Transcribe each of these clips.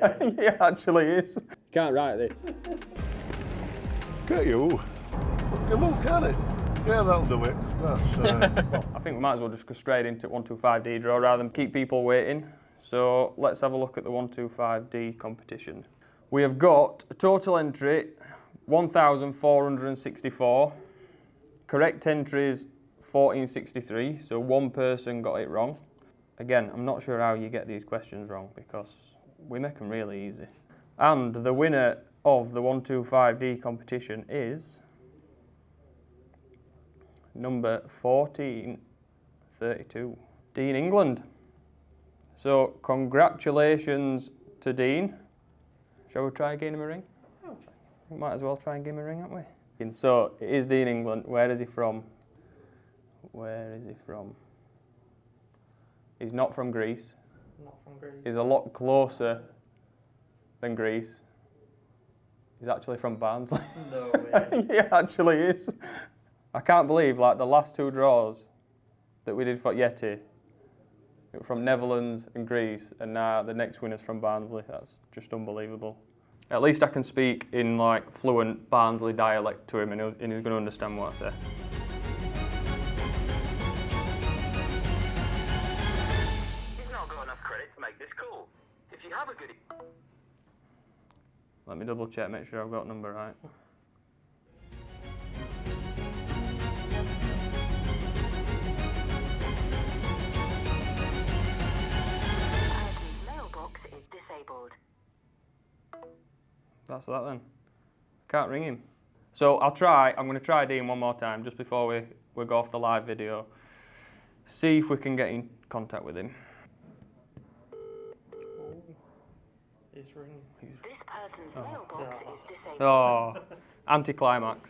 It actually is. Can't write this. Get you. Look, can it? Yeah, that'll do it. That's. Well, I think we might as well just go straight into 125D draw rather than keep people waiting. So let's have a look at the 125D competition. We have got a total entry 1,464. Correct entries 1463. So one person got it wrong. Again, I'm not sure how you get these questions wrong because we make them really easy. And the winner of the 125D competition is number 1432, Dean England. So congratulations to Dean. Shall we try and give him a ring? We might as well try and give him a ring, haven't we? So it is Dean England. Where is he from? Where is he from? He's not from Greece. Not from Greece. He's a lot closer than Greece. He's actually from Barnsley. No way. He actually is. I can't believe, like, the last two draws that we did for Yeti, they were from Netherlands and Greece, and now the next winner's from Barnsley. That's just unbelievable. At least I can speak in, like, fluent Barnsley dialect to him, and he's going to understand what I say. He's not got enough credit to make this call. If you have a good... Let me double check, make sure I've got the number right. Mailbox is disabled. That's that then. Can't ring him. So I'm going to try Dean one more time just before we go off the live video. See if we can get in contact with him. It's ringing. This person's mailbox is disabled. Oh, anticlimax.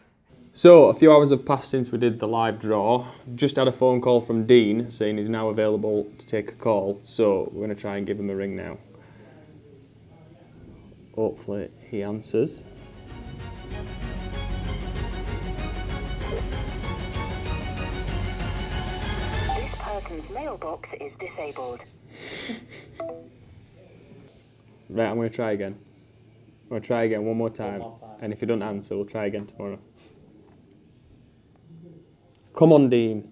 So a few hours have passed since we did the live draw. Just had a phone call from Dean saying he's now available to take a call. So we're going to try and give him a ring now. Hopefully he answers. This person's mailbox is disabled. Right, I'm going to try again. I'm going to try again one more time. One more time. And if he doesn't answer, we'll try again tomorrow. Come on, Dean.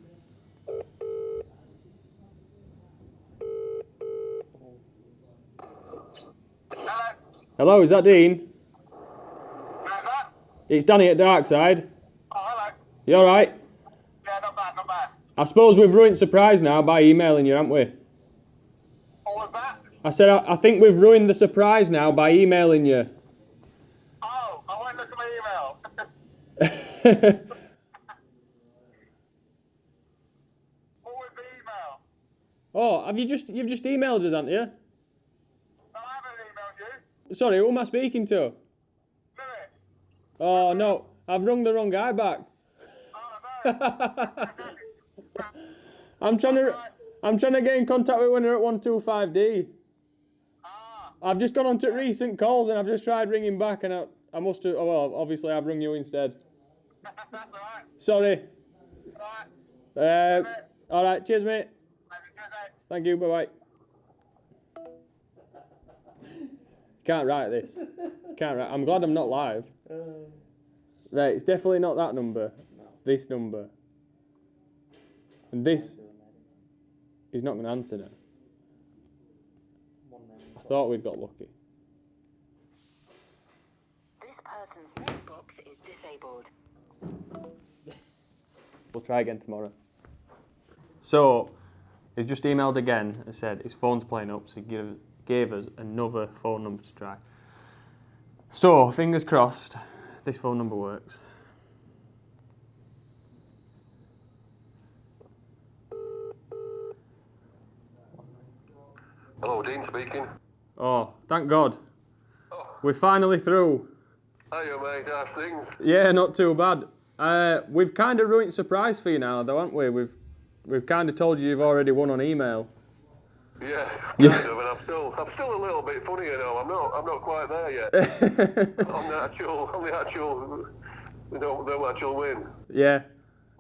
Hello? Hello, is that Dean? How's that? It's Danny at Darkside. Oh, hello. You alright? Yeah, not bad, not bad. I suppose we've ruined surprise now by emailing you, haven't we? What was that? I said, I think we've ruined the surprise now by emailing you. Oh, I won't look at my email. What was the email? Oh, you've just emailed us, haven't you? No, I haven't emailed you. Sorry, who am I speaking to? Lewis. Oh no, I've rung the wrong guy back. Oh, no. I'm trying to get in contact with when we're at 125D. Ah, I've just gone on to recent calls and I've just tried ringing back and I must have, well, obviously I've rung you instead. that's alright. Sorry. Alright. Alright, cheers mate. Maybe Tuesday. Thank you, bye-bye. Can't write this. Can't write. I'm glad I'm not live. Right, it's definitely not that number. This number. And this is not going to answer now. I thought we'd got lucky. This person's mailbox is disabled. We'll try again tomorrow. So, he's just emailed again and said his phone's playing up, so he gave us another phone number to try. So, fingers crossed, this phone number works. Hello, Dean speaking. Oh, thank God. Oh. We're finally through. Hiya, mate. How's things? Yeah, not too bad. We've kind of ruined surprise for you now, though, haven't we? We've kind of told you you've already won on email. Yeah, kind of, and I'm still a little bit funny, you know. I'm not quite there yet. on the actual win. Yeah.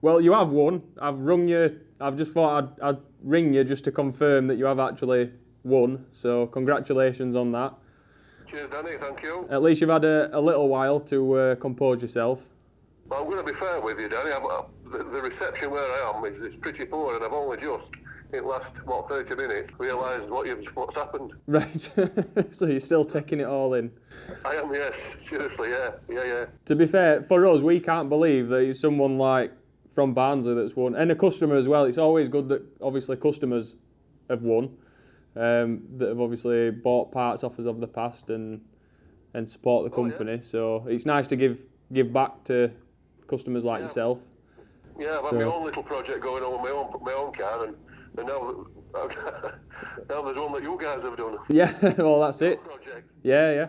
Well, you have won. I've rung you. I've just thought I'd ring you just to confirm that you have actually won. So congratulations on that. Cheers, Danny. Thank you. At least you've had a little while to compose yourself. Well, I'm going to be fair with you, Danny. The reception where I am is pretty poor, and I've only just, in the last, 30 minutes, realised what's happened. Right. So you're still taking it all in. I am, yes. Seriously, yeah. To be fair, for us, we can't believe that it's someone like from Barnsley that's won, and a customer as well. It's always good that obviously customers have won, that have obviously bought parts off us of the past and support the company. Yeah. So it's nice to give back to customers like yourself. Yeah, I've had my own little project going on with my own car, and now there's one that you guys have done. Yeah, well that's it. Project. Yeah.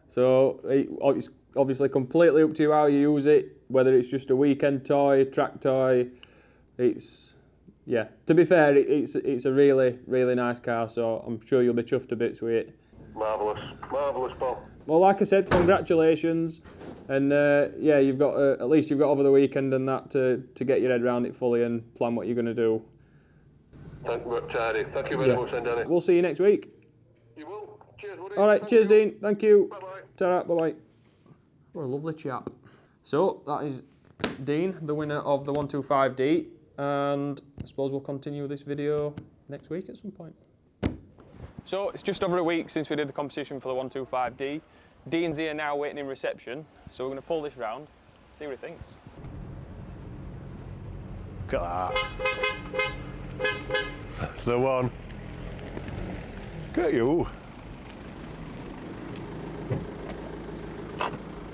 So it's obviously completely up to you how you use it, whether it's just a weekend toy, track toy. To be fair, it's a really, really nice car, so I'm sure you'll be chuffed to bits with it. Marvellous, Paul. Well, like I said, congratulations, and you've got at least you've got over the weekend and that to get your head around it fully and plan what you're going to do. Thank you very much, then, Danny. We'll see you next week. You will. Cheers, Woody. All right, cheers, Dean. Thank you. Bye-bye. Ta-ra, bye-bye. What a lovely chap. So that is Dean, the winner of the 125D, and I suppose we'll continue this video next week at some point. So it's just over a week since we did the competition for the 125D. Dean's here now waiting in reception, so we're going to pull this round, see what he thinks. Look at that. That's the one. Look at you.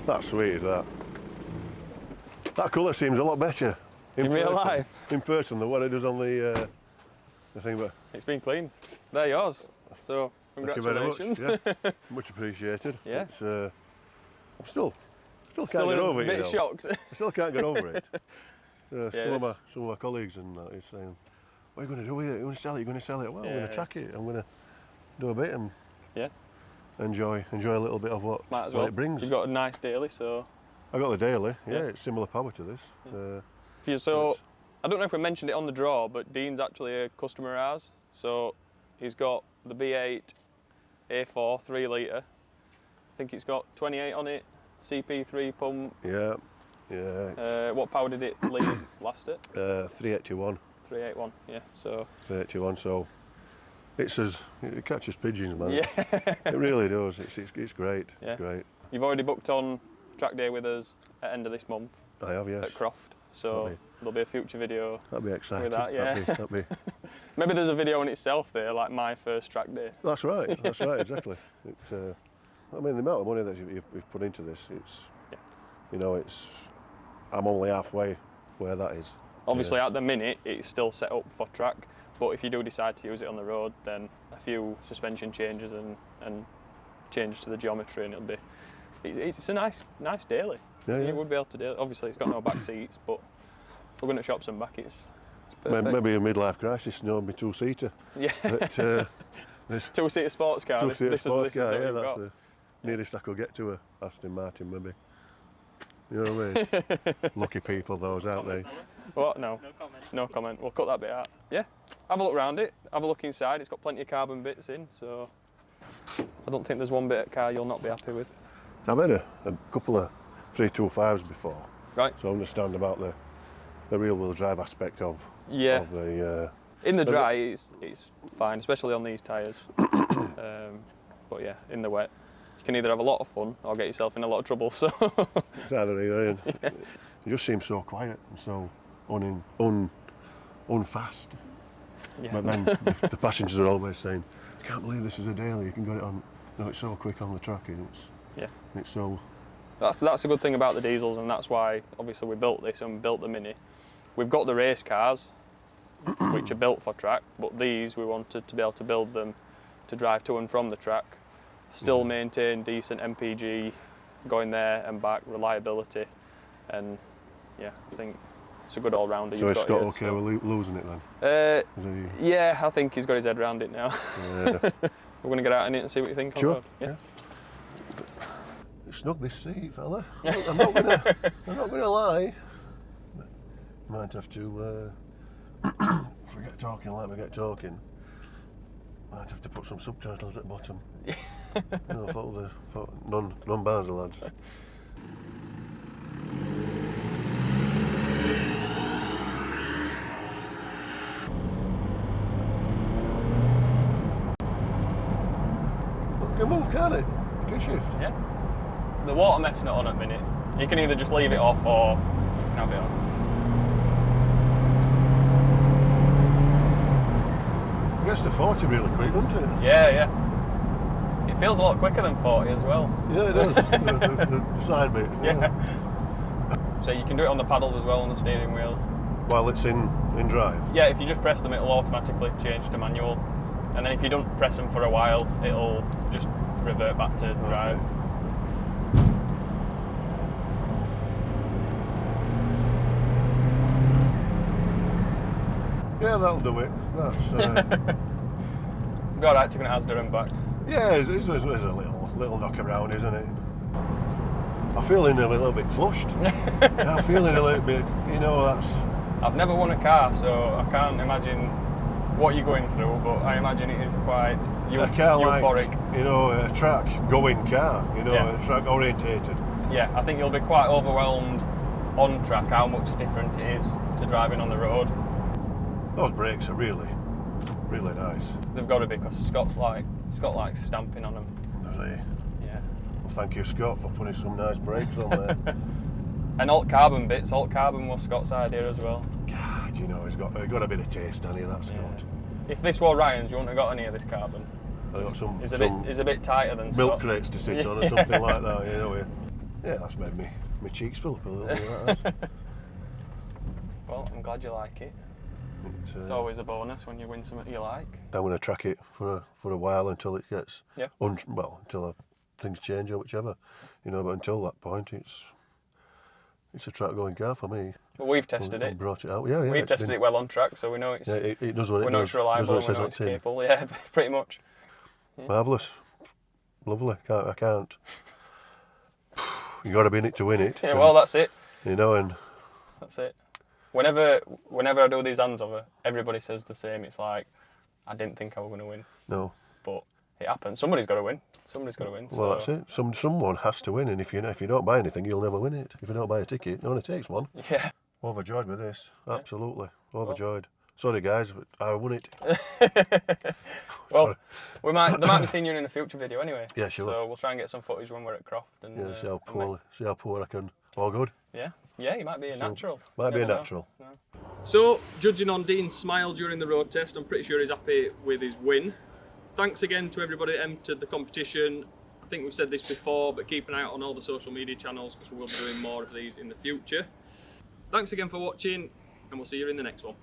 That's sweet, is that? That colour seems a lot better In real life? In person than what it does on the thing, but It's been cleaned. They're yours. So congratulations. Thank you very much. Yeah. Much appreciated. Yeah. It's, I'm still can't Still get over a it. bit shocked. I still can't get over it. Yeah, some of my colleagues and that is saying, "What are you going to do with it? You're going to sell it? You're going to sell it?" Well, I'm going to track it. I'm going to do a bit and enjoy a little bit of what it brings. You've got a nice daily, so. I got the daily. Yeah, Yeah. it's similar power to this. So I don't know if we mentioned it on the draw, but Dean's actually a customer of ours. So he's got the B8 A4 3 litre. I think it's got 28 on it, CP3 pump. Yeah. What power did it leave last at? 381. 381, yeah. So 381. So it catches pigeons, man. yeah, It really does. It's great. Yeah. It's great. you've already booked on track day with us at end of this month I have, yes. at Croft. So there'll be a future video. That'd be exciting. With that, yeah. That'd be. Maybe there's a video in itself there, like my first track day. That's right. That's right. Exactly. I mean, the amount of money that you've put into this, I'm only halfway where that is. Obviously, at the minute, it's still set up for track, but if you do decide to use it on the road, then a few suspension changes and changes to the geometry, and it's a nice daily. Yeah. You would be able to do it. Obviously, it's got no back seats, but we're going to shops and back. It's perfect. Maybe a midlife crisis, be two-seater. Yeah. But Two-seater sports car. two-seater This sports is car, what yeah, we've that's got. the nearest I could get to a Aston Martin, maybe. You know what I mean? Lucky people, those, aren't they? What? No. No comment. We'll cut that bit out. Yeah. Have a look around it. Have a look inside. It's got plenty of carbon bits in, so I don't think there's one bit of car you'll not be happy with. I've had a couple of 325s before, Right. so I understand about the rear-wheel drive aspect of the. In the dry, it's fine, especially on these tyres. But yeah, in the wet, you can either have a lot of fun or get yourself in a lot of trouble. So It's either either, and it just seems so quiet and so unfast. yeah. But then the passengers are always saying, "I can't believe this is a daily. You can get it on. No, it's so quick on the track, and it's so." That's a good thing about the diesels, and that's why obviously we built this and built the Mini. We've got the race cars, which are built for track, but these we wanted to be able to build them to drive to and from the track, still maintain decent MPG, going there and back, reliability, and yeah, I think it's a good all-rounder. So you've it's got got here, okay so. with losing it then? Is he- Yeah, I think he's got his head around it now. Yeah. We're going to get out in it and see what you think. on Sure, road. Yeah. Snug this seat, fella. I'm not gonna lie. Might have to forget talking, let me get talking. Might have to put some subtitles at the bottom. No, for non-Basel lads. Well, it can move, can't it? It can shift. Yeah. The water meph's not on at the minute. You can either just leave it off or you can have it on. It gets to 40 really quick, doesn't it? Yeah, yeah. It feels a lot quicker than 40 as well. Yeah, it does. the side bit. Yeah. So you can do it on the paddles as well on the steering wheel. While it's in drive. Yeah, if you just press them, it'll automatically change to manual. And then if you don't press them for a while, it'll just revert back to drive. Okay. Yeah, that'll do it. That's Be alright taking it Asda and back. yeah, it's a little knock around, isn't it? I'm feeling a little bit flushed. I'm feeling a little bit, you know, that's. I've never won a car, so I can't imagine what you're going through, but I imagine it is quite euphoric. Like, you know, a track going car, you know, Yeah. a track orientated. Yeah, I think you'll be quite overwhelmed on track how much different it is to driving on the road. Those brakes are really nice. They've got to be, because Scott likes stamping on them. Does he? Yeah. Well, thank you, Scott, for putting some nice brakes on there. And alt carbon bits. Alt carbon was Scott's idea as well. God, you know, he's got a bit of taste, hasn't he, that Scott? Yeah. If this were Ryan's, you wouldn't have got any of this carbon. I got some It's a bit tighter than milk Scott. crates to sit on or something like that, you know. Yeah, that's made my cheeks fill up a little bit. That has. Well, I'm glad you like it. It's always a bonus when you win something you like. I'm going to track it for a while until it gets Yeah. until things change or whichever, you know. But until that point, it's a track going car for me. But we've tested I it. brought it out. Yeah, We've tested it well on track, so we know it's. Yeah, it does what it does. We know it's reliable. Does what it We says know on it's tin. capable. Yeah, pretty much. Marvellous, lovely. I can't. You got to be in it to win it. Yeah, well, that's it. You know, and That's it. Whenever I do these handover, everybody says the same. It's like, I didn't think I was going to win, no. but it happened. Somebody's got to win. Somebody's got to win. Well, that's it. Someone has to win, and if you don't buy anything, you'll never win it. If you don't buy a ticket, it only takes one. Yeah. Overjoyed with this, absolutely overjoyed. Sorry guys, but I won it. Well, they might be seeing you in a future video anyway. Yeah, sure. So we'll try and get some footage when we're at Croft. And, Yeah, see how poor I can. All good. Yeah, you might be a natural. Might be a Never know. natural. No. So, judging on Dean's smile during the road test, I'm pretty sure he's happy with his win. Thanks again to everybody that entered the competition. I think we've said this before, but keep an eye out on all the social media channels because we'll be doing more of these in the future. Thanks again for watching, and we'll see you in the next one.